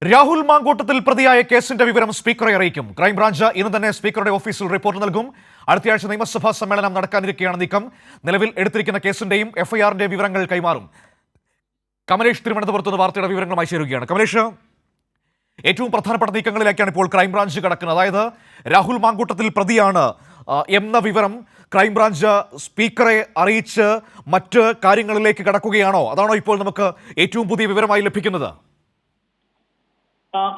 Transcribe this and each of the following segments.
രാഹുൽ മാങ്കൂട്ടത്തിൽ പ്രതിയായ കേസിന്റെ വിവരം സ്പീക്കറെ അറിയിക്കും. ക്രൈംബ്രാഞ്ച് ഇന്ന് തന്നെ സ്പീക്കറുടെ ഓഫീസിൽ റിപ്പോർട്ട് നൽകും. അടുത്തയാഴ്ച നിയമസഭാ സമ്മേളനം നടക്കാനിരിക്കെയാണ് നീക്കം. നിലവിൽ എടുത്തിരിക്കുന്ന കേസിന്റെയും എഫ്ഐആറിന്റെയും വിവരങ്ങൾ കൈമാറും. കമലേഷ് തിരുവനന്തപുരത്ത് നിന്ന് വാർത്തയുടെ വിവരങ്ങളുമായി ചേരുകയാണ്. കമലേഷ്, ഏറ്റവും പ്രധാനപ്പെട്ട നീക്കങ്ങളിലേക്കാണ് ഇപ്പോൾ ക്രൈംബ്രാഞ്ച് കടക്കുന്നത്. അതായത് രാഹുൽ മാങ്കൂട്ടത്തിൽ പ്രതിയാണ് എന്ന വിവരം ക്രൈംബ്രാഞ്ച് സ്പീക്കറെ അറിയിച്ച് മറ്റ് കാര്യങ്ങളിലേക്ക് കടക്കുകയാണോ? അതാണോ ഇപ്പോൾ നമുക്ക് ഏറ്റവും പുതിയ വിവരമായി ലഭിക്കുന്നത്?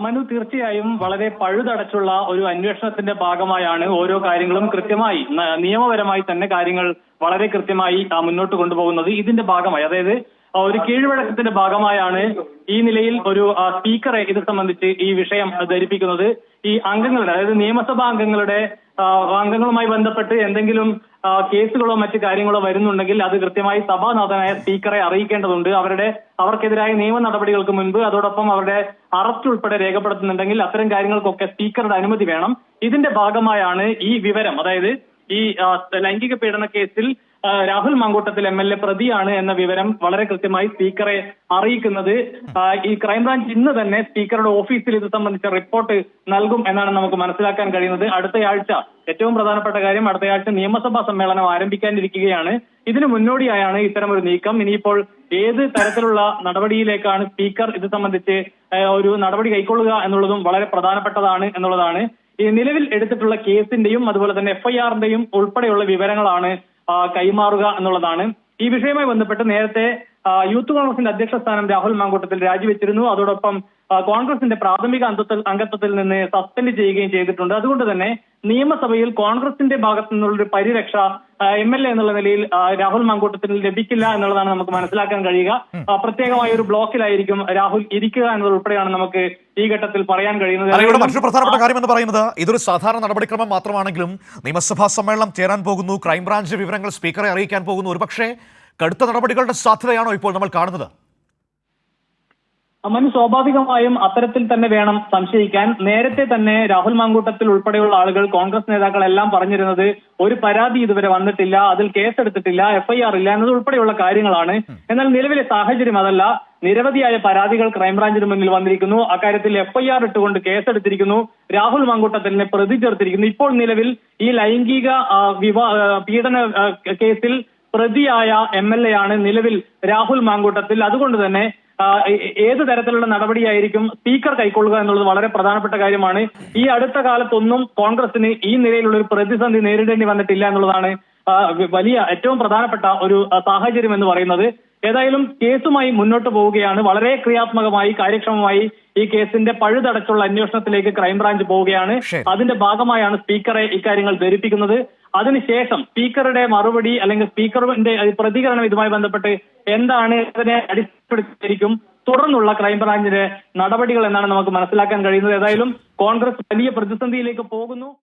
മനു, തീർച്ചയായും വളരെ പഴുതടച്ചുള്ള ഒരു അന്വേഷണത്തിന്റെ ഭാഗമായാണ് ഓരോ കാര്യങ്ങളും കൃത്യമായി നിയമപരമായി തന്നെ കാര്യങ്ങൾ വളരെ കൃത്യമായി മുന്നോട്ട് കൊണ്ടുപോകുന്നത്. ഇതിന്റെ ഭാഗമായി, അതായത് ഒരു കീഴ്വഴക്കത്തിന്റെ ഭാഗമായാണ് ഈ നിലയിൽ ഒരു സ്പീക്കറെ ഇത് സംബന്ധിച്ച് ഈ വിഷയം ധരിപ്പിക്കുന്നത്. ഈ അംഗങ്ങളുടെ, അതായത് നിയമസഭാ അംഗങ്ങളുമായി ബന്ധപ്പെട്ട് എന്തെങ്കിലും കേസുകളോ മറ്റു കാര്യങ്ങളോ വരുന്നുണ്ടെങ്കിൽ അത് കൃത്യമായി സഭാനാഥനായ സ്പീക്കറെ അറിയിക്കേണ്ടതുണ്ട്. അവർക്കെതിരായ നിയമ നടപടികൾക്ക് മുൻപ് അതോടൊപ്പം അവരുടെ അറസ്റ്റ് ഉൾപ്പെടെ രേഖപ്പെടുത്തുന്നുണ്ടെങ്കിൽ അത്തരം കാര്യങ്ങൾക്കൊക്കെ സ്പീക്കറുടെ അനുമതി വേണം. ഇതിന്റെ ഭാഗമായാണ് ഈ വിവരം, അതായത് ഈ ലൈംഗിക പീഡന കേസിൽ രാഹുൽ മാങ്കൂട്ടത്തിൽ MLA പ്രതിയാണ് എന്ന വിവരം വളരെ കൃത്യമായി സ്പീക്കറെ അറിയിക്കുന്നത്. ഈ ക്രൈംബ്രാഞ്ച് ഇന്ന് തന്നെ സ്പീക്കറുടെ ഓഫീസിൽ ഇത് സംബന്ധിച്ച റിപ്പോർട്ട് നൽകും എന്നാണ് നമുക്ക് മനസ്സിലാക്കാൻ കഴിയുന്നത്. അടുത്തയാഴ്ച, ഏറ്റവും പ്രധാനപ്പെട്ട കാര്യം, അടുത്തയാഴ്ച നിയമസഭാ സമ്മേളനം ആരംഭിക്കാനിരിക്കുകയാണ്. ഇതിനു മുന്നോടിയായാണ് ഇത്തരമൊരു നീക്കം. ഇനിയിപ്പോൾ ഏത് തരത്തിലുള്ള നടപടിയിലേക്കാണ് സ്പീക്കർ ഇത് സംബന്ധിച്ച് ഒരു നടപടി കൈക്കൊള്ളുക എന്നുള്ളതും വളരെ പ്രധാനപ്പെട്ടതാണ് എന്നുള്ളതാണ്. ഈ നിലവിൽ എടുത്തിട്ടുള്ള കേസിന്റെയും അതുപോലെ തന്നെ FIRന്റെയും ഉൾപ്പെടെയുള്ള വിവരങ്ങളാണ് കൈമാറുക എന്നുള്ളതാണ്. ഈ വിഷയവുമായി ബന്ധപ്പെട്ട് നേരത്തെ യൂത്ത് കോൺഗ്രസിന്റെ അധ്യക്ഷ സ്ഥാനം രാഹുൽ മാങ്കൂട്ടത്തിൽ രാജിവെച്ചിരുന്നു. അതോടൊപ്പം കോൺഗ്രസിന്റെ പ്രാഥമിക അംഗത്വത്തിൽ നിന്ന് സസ്പെൻഡ് ചെയ്യുകയും ചെയ്തിട്ടുണ്ട്. അതുകൊണ്ട് തന്നെ നിയമസഭയിൽ കോൺഗ്രസിന്റെ ഭാഗത്തു നിന്നുള്ളൊരു പരിരക്ഷ MLA എന്നുള്ള നിലയിൽ രാഹുൽ മാങ്കൂട്ടത്തിൽ ലഭിക്കില്ല എന്നുള്ളതാണ് നമുക്ക് മനസ്സിലാക്കാൻ കഴിയുക. പ്രത്യേകമായ ഒരു ബ്ലോക്കിലായിരിക്കും രാഹുൽ ഇരിക്കുക എന്നതുൾപ്പെടെയാണ് നമുക്ക് ഈ ഘട്ടത്തിൽ പറയാൻ കഴിയുന്നത്. മറ്റൊരു പ്രധാനപ്പെട്ട കാര്യം എന്ന് പറയുന്നത്, ഇതൊരു സാധാരണ നടപടിക്രമം മാത്രമാണെങ്കിലും നിയമസഭാ സമ്മേളനം ചേരാൻ പോകുന്നു, ക്രൈംബ്രാഞ്ച് വിവരങ്ങൾ സ്പീക്കറെ അറിയിക്കാൻ പോകുന്നു. ഒരുപക്ഷെ കടുത്ത നടപടികളുടെ സാധ്യതയാണോ ഇപ്പോൾ നമ്മൾ കാണുന്നത്? മനു, സ്വാഭാവികമായും അത്തരത്തിൽ തന്നെ വേണം സംശയിക്കാൻ. നേരത്തെ തന്നെ രാഹുൽ മാങ്കൂട്ടത്തിൽ ഉൾപ്പെടെയുള്ള ആളുകൾ, കോൺഗ്രസ് നേതാക്കളെല്ലാം പറഞ്ഞിരുന്നത് ഒരു പരാതി ഇതുവരെ വന്നിട്ടില്ല, അതിൽ കേസെടുത്തിട്ടില്ല, FIR ഇല്ല എന്നതുൾപ്പെടെയുള്ള കാര്യങ്ങളാണ്. എന്നാൽ നിലവിലെ സാഹചര്യം അതല്ല. നിരവധിയായ പരാതികൾ ക്രൈംബ്രാഞ്ചിന് മുന്നിൽ വന്നിരിക്കുന്നു. അക്കാര്യത്തിൽ FIR ഇട്ടുകൊണ്ട് കേസെടുത്തിരിക്കുന്നു. രാഹുൽ മാങ്കൂട്ടത്തിനെ പ്രതി ചേർത്തിരിക്കുന്നു. ഇപ്പോൾ നിലവിൽ ഈ ലൈംഗിക പീഡന കേസിൽ പ്രതിയായ MLA ആണ് നിലവിൽ രാഹുൽ മാങ്കൂട്ടത്തിൽ. അതുകൊണ്ട് തന്നെ ഏത് തരത്തിലുള്ള നടപടിയായിരിക്കും സ്പീക്കർ കൈക്കൊള്ളുക എന്നുള്ളത് വളരെ പ്രധാനപ്പെട്ട കാര്യമാണ്. ഈ അടുത്ത കാലത്തൊന്നും കോൺഗ്രസിന് ഈ നിലയിലുള്ള ഒരു പ്രതിസന്ധി നേരിടേണ്ടി വന്നിട്ടില്ല എന്നുള്ളതാണ് വലിയ ഏറ്റവും പ്രധാനപ്പെട്ട ഒരു സാഹചര്യം എന്ന് പറയുന്നത്. ഏതായാലും കേസുമായി മുന്നോട്ട് പോവുകയാണ്. വളരെ ക്രിയാത്മകമായി, കാര്യക്ഷമമായി ഈ കേസിന്റെ പഴുതടച്ചുള്ള അന്വേഷണത്തിലേക്ക് ക്രൈംബ്രാഞ്ച് പോവുകയാണ്. അതിന്റെ ഭാഗമായാണ് സ്പീക്കറെ ഇക്കാര്യങ്ങൾ ധരിപ്പിക്കുന്നത്. അതിനുശേഷം സ്പീക്കറുടെ മറുപടി അല്ലെങ്കിൽ സ്പീക്കറിന്റെ പ്രതികരണം ഇതുമായി ബന്ധപ്പെട്ട് എന്താണ് ഇതിനെ അടിസ്ഥാനപ്പെടുത്തിയിരിക്കും തുടർന്നുള്ള ക്രൈംബ്രാഞ്ചിന്റെ നടപടികൾ എന്നാണ് നമുക്ക് മനസ്സിലാക്കാൻ കഴിയുന്നത്. ഏതായാലും കോൺഗ്രസ് വലിയ പ്രതിസന്ധിയിലേക്ക് പോകുന്നു.